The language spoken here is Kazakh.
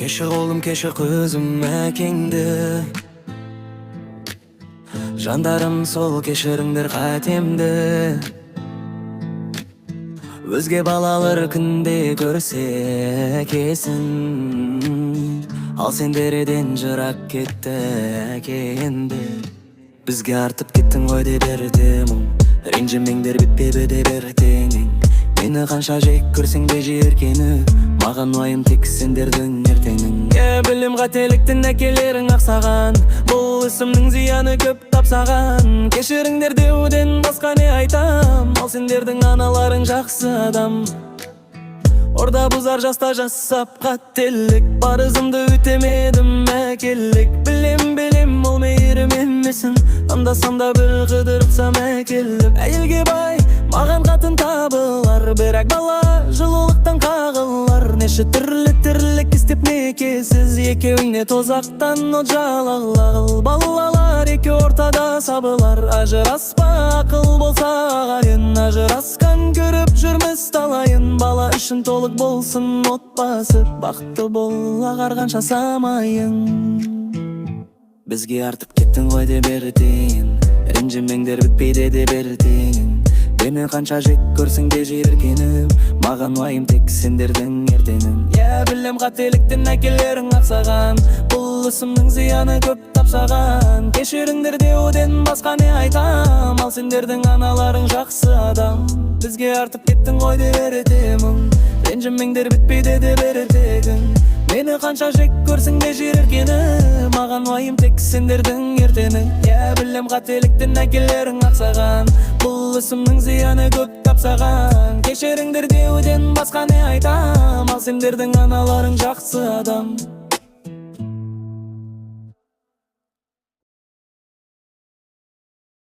Кешір қолым, кешір көзім әкеңді. Жандарым сол, кешіріңдер қатемді. Өзге балалар күнде көрсе кесін, ал сендерден жырақ кетті әкеңді. Бізге артып кеттің ғой деп ертемін, ренжімеңдер бітпеді деп ертеңің. Мені қанша жек көрсең де жиіркеніп, маған уайым тек сендердің ертеңің. Білем қателіктің әкелерің ақсаған, бұл ісімнің зияны көп тапсаған. Кешіріңдер деуден басқа не айтам, ал сендердің аналарың жақсы адам. Орда бұзар жаста жасап қателік, парызымды өтемедім әкелік. Білем ол мейірім емесін, анда-санда бір қыдырыпсам әкеліп. Әйелге бай, маған қатын табылар, бірақ бала жылулықтан қағылар. Неше тірлік істеп некесіз, екеуіңе тозақтан от жалағыл. Балалар екі ортада сабылар, ажыраспа ақыл болса ағайын. Ажырасқан көріп жүрміз талайын, бала үшін толық болсын отбасы, бақытты бол ағарғанша самайын. Бізге артып кеттің ғой деп ертең, ренжімеңдер бітпейді деп ертеңің. Мені қанша жек көрсең де жиіркеніп, маған уайым тек сендердің ертеңің. Білем қателіктен әкелерің ақсаған, бұл ісімнің зияны көп тапсаған. Кешіріңдер деуден басқа не айтам, ал сендердің аналарың жақсы адам. Бізге артып кеттің ғой деп ертемін, ренжімеңдер бітпейді деп ертеңің. Мені қанша жек көрсең де жиіркеніп, маған уайым тек сендердің ертеңің. Білем қателіктен әкелерің ақсаған, бұл ісімнің зияны көп тапсаған. Кешіріңдер деуден басқа не айтам, ал сендердің аналарың жақсы адам.